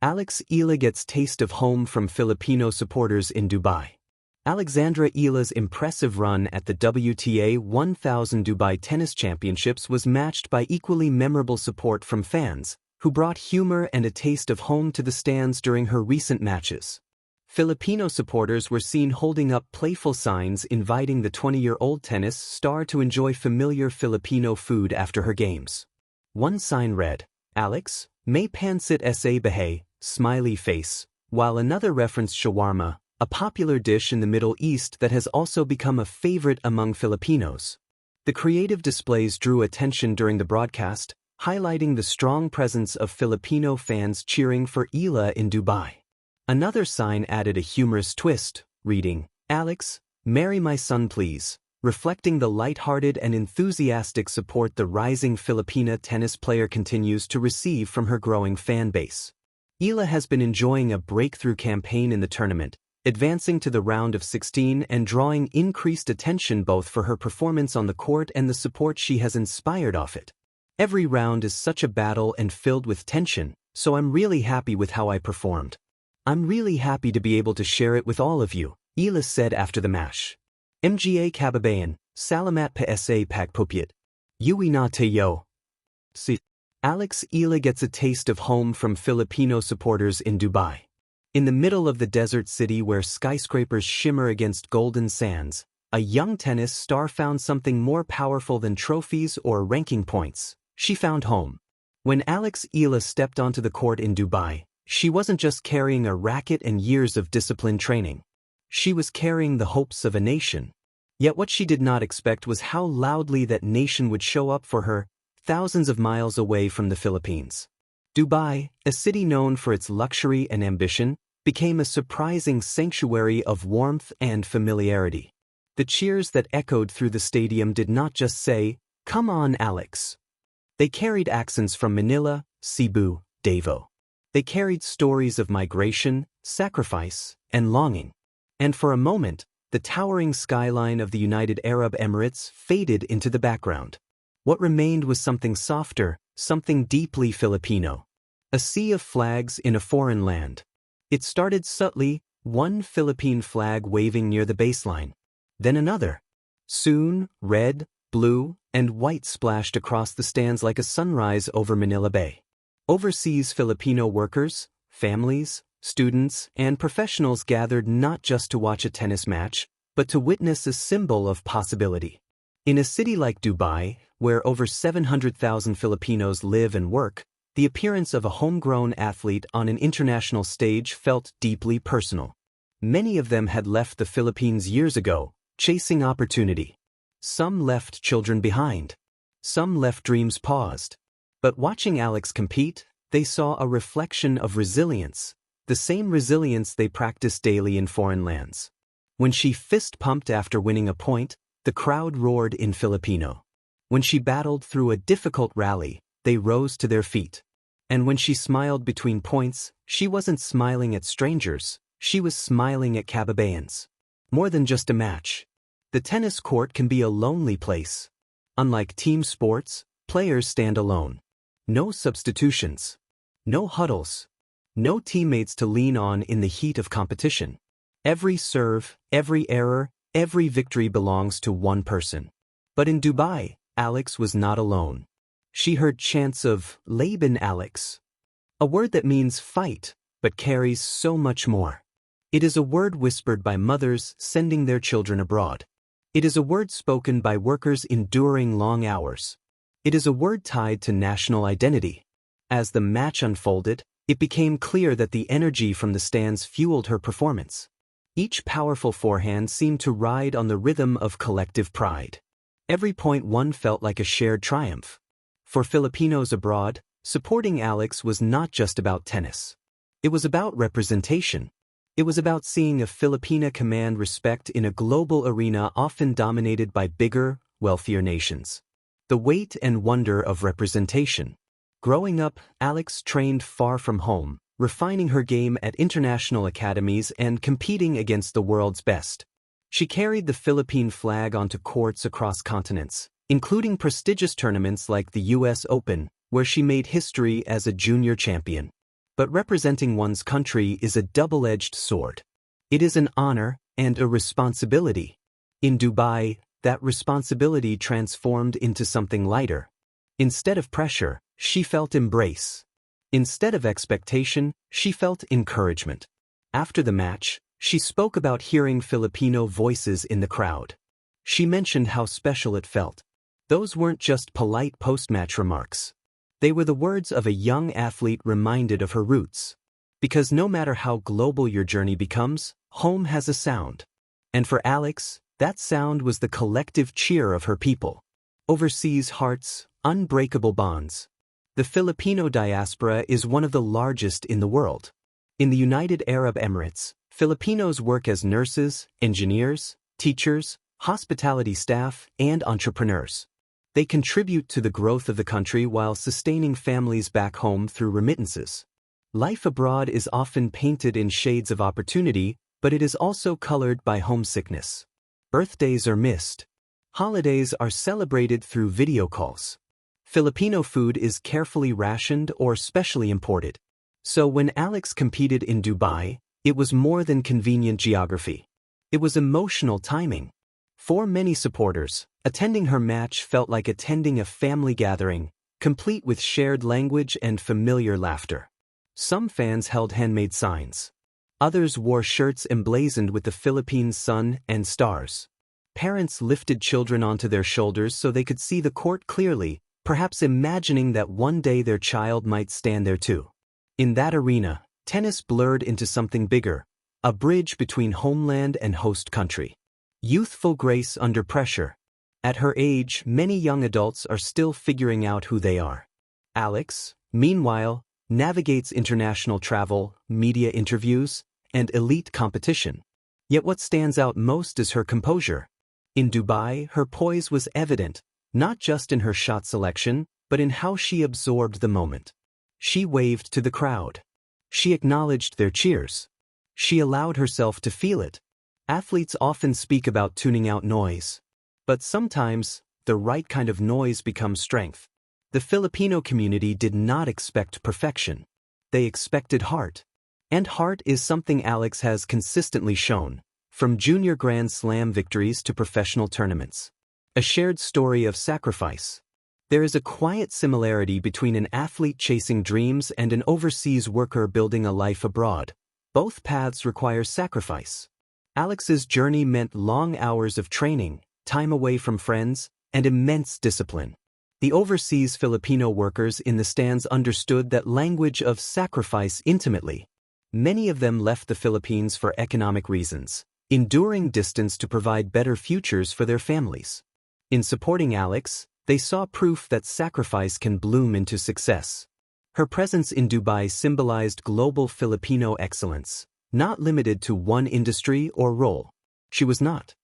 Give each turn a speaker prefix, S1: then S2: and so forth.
S1: Eala gets taste of home from Filipino supporters in Dubai. Alexandra Eala's impressive run at the WTA 1000 Dubai Tennis Championships was matched by equally memorable support from fans, who brought humor and a taste of home to the stands during her recent matches. Filipino supporters were seen holding up playful signs inviting the 20-year-old tennis star to enjoy familiar Filipino food after her games. One sign read, "Alex, may pansit sa bahay," smiley face, while another referenced shawarma, a popular dish in the Middle East that has also become a favorite among Filipinos. The creative displays drew attention during the broadcast, highlighting the strong presence of Filipino fans cheering for Eala in Dubai. Another sign added a humorous twist, reading, "Alex, marry my son please," reflecting the light-hearted and enthusiastic support the rising Filipina tennis player continues to receive from her growing fan base. Eala has been enjoying a breakthrough campaign in the tournament, advancing to the round of 16 and drawing increased attention both for her performance on the court and the support she has inspired off it. "Every round is such a battle and filled with tension, so I'm really happy with how I performed. I'm really happy to be able to share it with all of you," Eala said after the match. "Mga kababayan, salamat pa sa pagpupuyat. Uwi na tayo." Eala gets a taste of home from Filipino supporters in Dubai. In the middle of the desert city where skyscrapers shimmer against golden sands, a young tennis star found something more powerful than trophies or ranking points. She found home. When Eala stepped onto the court in Dubai, she wasn't just carrying a racket and years of disciplined training. She was carrying the hopes of a nation. Yet what she did not expect was how loudly that nation would show up for her, thousands of miles away from the Philippines. Dubai, a city known for its luxury and ambition, became a surprising sanctuary of warmth and familiarity. The cheers that echoed through the stadium did not just say, "Come on, Alex." They carried accents from Manila, Cebu, Davao. They carried stories of migration, sacrifice, and longing. And for a moment, the towering skyline of the United Arab Emirates faded into the background. What remained was something softer, something deeply Filipino. A sea of flags in a foreign land. It started subtly, one Philippine flag waving near the baseline. Then another. Soon, red, blue, and white splashed across the stands like a sunrise over Manila Bay. Overseas Filipino workers, families, students, and professionals gathered not just to watch a tennis match, but to witness a symbol of possibility. In a city like Dubai, where over 700,000 Filipinos live and work, the appearance of a homegrown athlete on an international stage felt deeply personal. Many of them had left the Philippines years ago, chasing opportunity. Some left children behind. Some left dreams paused. But watching Alex compete, they saw a reflection of resilience, the same resilience they practice daily in foreign lands. When she fist-pumped after winning a point, the crowd roared in Filipino. When she battled through a difficult rally, they rose to their feet. And when she smiled between points, she wasn't smiling at strangers, she was smiling at kababayans. More than just a match. The tennis court can be a lonely place. Unlike team sports, players stand alone. No substitutions. No huddles. No teammates to lean on in the heat of competition. Every serve, every error, every victory belongs to one person. But in Dubai, Alex was not alone. She heard chants of "Laban Alex," a word that means fight, but carries so much more. It is a word whispered by mothers sending their children abroad. It is a word spoken by workers enduring long hours. It is a word tied to national identity. As the match unfolded, it became clear that the energy from the stands fueled her performance. Each powerful forehand seemed to ride on the rhythm of collective pride. Every point won felt like a shared triumph. For Filipinos abroad, supporting Alex was not just about tennis. It was about representation. It was about seeing a Filipina command respect in a global arena often dominated by bigger, wealthier nations. The weight and wonder of representation. Growing up, Alex trained far from home, refining her game at international academies and competing against the world's best. She carried the Philippine flag onto courts across continents, including prestigious tournaments like the US Open, where she made history as a junior champion. But representing one's country is a double-edged sword. It is an honor and a responsibility. In Dubai, that responsibility transformed into something lighter. Instead of pressure, she felt embrace. Instead of expectation, she felt encouragement. After the match, she spoke about hearing Filipino voices in the crowd. She mentioned how special it felt. Those weren't just polite post-match remarks. They were the words of a young athlete reminded of her roots. Because no matter how global your journey becomes, home has a sound. And for Alex, that sound was the collective cheer of her people. Overseas hearts, unbreakable bonds. The Filipino diaspora is one of the largest in the world. In the United Arab Emirates, Filipinos work as nurses, engineers, teachers, hospitality staff, and entrepreneurs. They contribute to the growth of the country while sustaining families back home through remittances. Life abroad is often painted in shades of opportunity, but it is also colored by homesickness. Birthdays are missed. Holidays are celebrated through video calls. Filipino food is carefully rationed or specially imported. So when Alex competed in Dubai, it was more than convenient geography. It was emotional timing. For many supporters, attending her match felt like attending a family gathering, complete with shared language and familiar laughter. Some fans held handmade signs. Others wore shirts emblazoned with the Philippines' sun and stars. Parents lifted children onto their shoulders so they could see the court clearly, perhaps imagining that one day their child might stand there too. In that arena, tennis blurred into something bigger, a bridge between homeland and host country. Youthful grace under pressure. At her age, many young adults are still figuring out who they are. Alex, meanwhile, navigates international travel, media interviews, and elite competition. Yet what stands out most is her composure. In Dubai, her poise was evident, not just in her shot selection, but in how she absorbed the moment. She waved to the crowd. She acknowledged their cheers. She allowed herself to feel it. Athletes often speak about tuning out noise. But sometimes, the right kind of noise becomes strength. The Filipino community did not expect perfection. They expected heart. And heart is something Alex has consistently shown, from junior Grand Slam victories to professional tournaments. A shared story of sacrifice. There is a quiet similarity between an athlete chasing dreams and an overseas worker building a life abroad. Both paths require sacrifice. Alex's journey meant long hours of training, time away from friends, and immense discipline. The overseas Filipino workers in the stands understood that language of sacrifice intimately. Many of them left the Philippines for economic reasons, enduring distance to provide better futures for their families. In supporting Alex, they saw proof that sacrifice can bloom into success. Her presence in Dubai symbolized global Filipino excellence, not limited to one industry or role. She was not